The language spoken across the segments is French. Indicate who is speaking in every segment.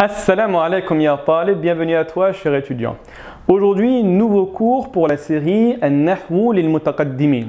Speaker 1: Assalamu alaikum ya talib, bienvenue à toi cher étudiant. Aujourd'hui, nouveau cours pour la série An-Nahwu lil-Mutaqaddimin,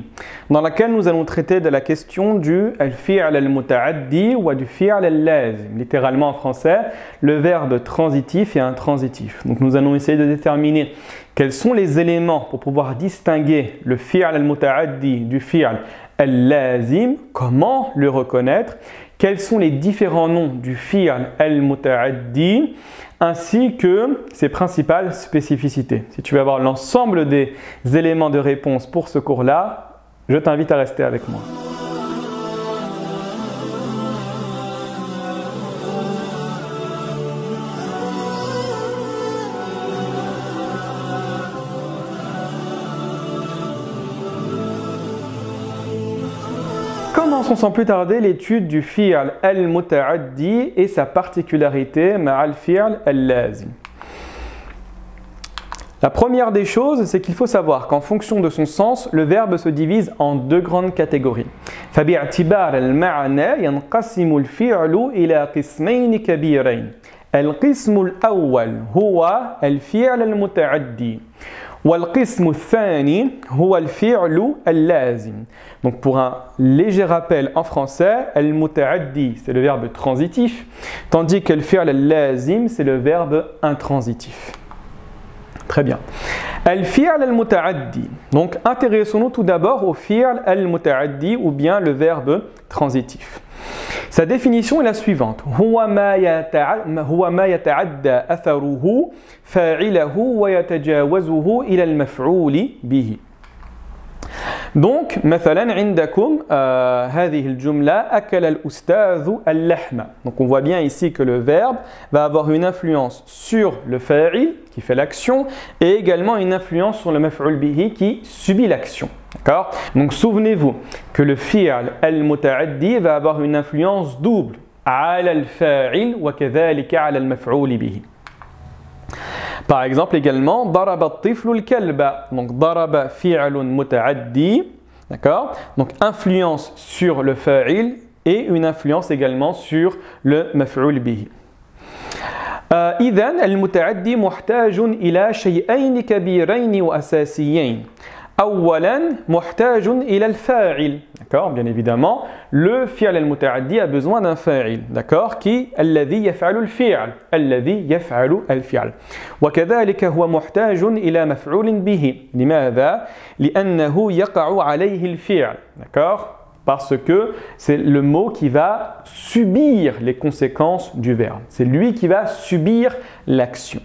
Speaker 1: dans laquelle nous allons traiter de la question du al-fi'l al-muta'addi ou du fi'l al-lazim, littéralement en français, le verbe transitif et intransitif. Donc nous allons essayer de déterminer quels sont les éléments pour pouvoir distinguer le fi'l al-muta'addi du fi'l al-lazim, comment le reconnaître, quels sont les différents noms du fi'l al-muta'addi, ainsi que ses principales spécificités. Si tu veux avoir l'ensemble des éléments de réponse pour ce cours-là, je t'invite à rester avec moi. Commençons sans plus tarder l'étude du fi'l al-muta'addi et sa particularité ma'al fi'l al-lazim. La première des choses, c'est qu'il faut savoir qu'en fonction de son sens, le verbe se divise en deux grandes catégories. فباعتبار المعنى ينقسم الفعل إلى قسمين كبيرين. القسم الأول هو الفعل المتعدي. والقسم الثاني هو الفعل اللازم. Donc pour un léger rappel en français, al-muta'addi c'est le verbe transitif, tandis que le fi'l al-lazim c'est le verbe intransitif. Très bien. Al-fi'l al-muta'addi. Donc intéressons-nous tout d'abord au fi'l al-muta'addi ou bien le verbe transitif. Sa définition est la suivante. هو ما يتعدى أثره فاعله ويتجاوزه إلى المفعول به. Donc, مثلا عندكم هذه الجملة أكل الأستاذ اللحم. Donc, on voit bien ici que le verbe va avoir une influence sur le fa'il qui fait l'action et également une influence sur le maf'ul bihi qui subit l'action. D'accord? Donc, souvenez-vous que le fi'l al-muta'addi va avoir une influence double على الفاعل وكذلك على المفعول به. Par exemple également, ضرب الطفل الكلب. Donc, ضرب فعل متعدي, d'accord? Donc, influence sur le fa'il et une influence également sur le مفعول به. إذن المتعدي محتاج إلى شيئين كبيرين وأساسيين. أولاً محتاج إلى الفاعل. D'accord? Bien évidemment, le fi'l al-muta'addi a besoin d'un fa'il. D'accord? Qui الذي يفعل الفعل. الذي يفعل الفعل. وكذلك هو محتاج إلى مفعول به. لماذا؟ لأنه يقع عليه الفعل. D'accord? Parce que c'est le mot qui va subir les conséquences du verbe. C'est lui qui va subir l'action.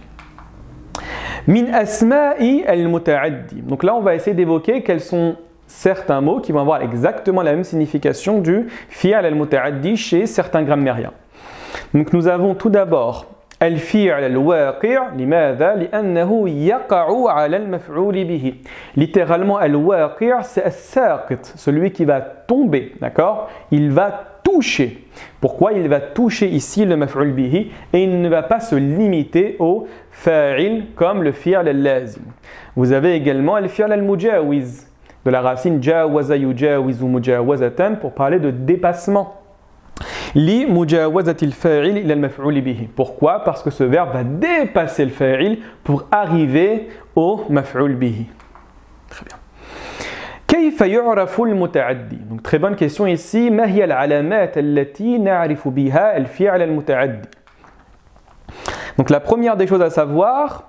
Speaker 1: Min asma'i al-muta'addi. Donc là, on va essayer d'évoquer quels sont certains mots qui vont avoir exactement la même signification du fi'l al-muta'addi chez certains grammairiens. Donc nous avons tout d'abord al-fi'l al-waqi'. لماذا؟ لأنه يقع على المفعول به. Littéralement, al-waqi' c'est as-saqit, celui qui va tomber, d'accord? Il va toucher. Pourquoi il va toucher ici le maf'ul bihi et il ne va pas se limiter au fa'il comme le fi'l al-lazim. Vous avez également le fi'l al-mujawiz de la racine jawaza yujawizu mujawazatan pour parler de dépassement. Li mujawazati al-fa'il ila al-maf'ul bihi. Pourquoi? Parce que ce verbe va dépasser le fa'il pour arriver au maf'ul bihi. Très bien. كيف يعرف المتعدي؟ Donc très bonne question ici. ما هي العلامات التي نعرف بها الفعل المتعدي؟ Donc la première des choses à savoir,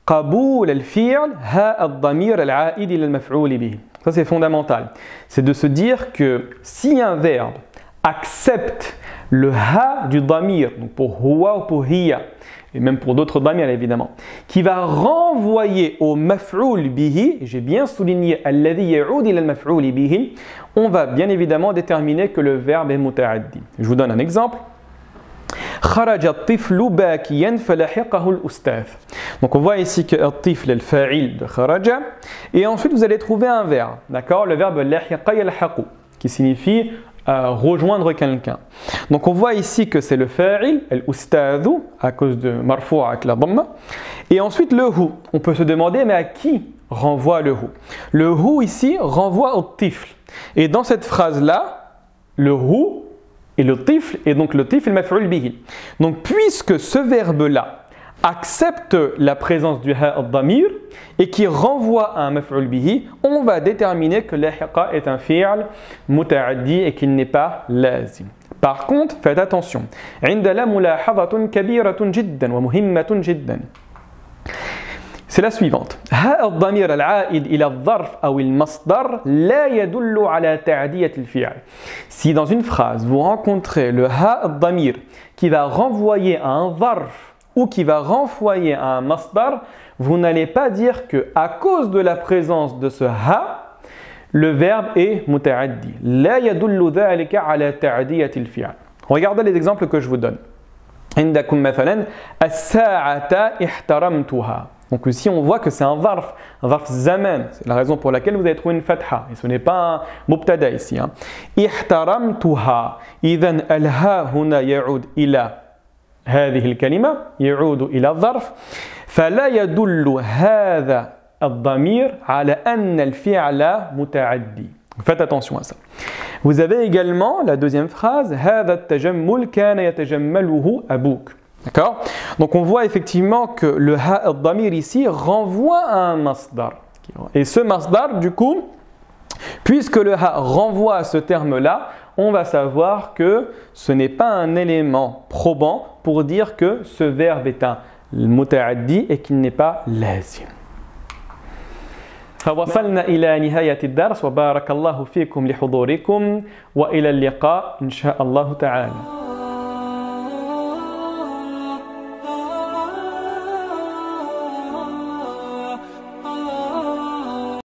Speaker 1: قبول الفعل ها الضمير العائد إلى المفعول به. Ça c'est fondamental. C'est de se dire que si un verbe accepte le ha du damir, donc pour huwa ou pour hiya, et même pour d'autres damir évidemment, qui va renvoyer au maf'oul bihi, j'ai bien souligné alladhi ya'ud ila al-maf'oul bihi, on va bien évidemment déterminer que le verbe est muta'addi. Je vous donne un exemple. خرج الطفل باكيا فلحقه الأستاذ. Donc on voit ici que الطفل est le fa'il de kharaja et ensuite vous allez trouver un verbe, d'accord? Le verbe lahiqa yalhaqu qui signifie rejoindre quelqu'un. Donc on voit ici que c'est le fa'il, al-ustadhu, à cause de marfou' avec la dhamma. Et ensuite le hu. On peut se demander mais à qui renvoie le hu? Le hu ici renvoie au tifl. Et dans cette phrase-là, le hu et le tifl est donc le tifl maf'ul bihi. Donc puisque ce verbe-là accepte la présence du ha al-damir et qui renvoie à un maf'ul bihi, on va déterminer que lahiqa est un fi'l muta'addi et qu'il n'est pas lazim. Par contre, faites attention. عندنا ملاحظة كبيرة جدا ومهمة جدا. C'est la suivante. ها الضمير العائد إلى الظرف أو المصدر لا يدل على تعدية الفعل. Si dans une phrase vous rencontrez le ha al-damir qui va renvoyer à un ظرف ou qui va renvoyer à un masdar, vous n'allez pas dire que à cause de la présence de ce ha, le verbe est muta'addi. لا يدل ذلك على تعدية الفعل. Regardez les exemples que je vous donne. عندكم مثلا الساعة احترمتها. Donc ici on voit que c'est un varf zaman. C'est la raison pour laquelle vous avez trouvé une fatha. Et ce n'est pas un mubtada ici. احترمتها. إذن الها هنا يعود إلى هذه الكلمة يعود إلى الظرف فلا يدل هذا الضمير على أن الفعل متعدي. Faites attention à ça. Vous avez également la deuxième phrase هذا التجمل كان يتجمله أبوك. D'accord? Donc on voit effectivement que le ha al-damir ici renvoie à un masdar. Et ce masdar du coup, puisque le ha renvoie à ce terme-là, on va savoir que ce n'est pas un élément probant pour dire que ce verbe est un muta'addi et qu'il n'est pas lazim. فوصلنا إلى نهاية الدرس وبارك الله فيكم لحضوركم وإلى اللقاء إن شاء الله تعالى.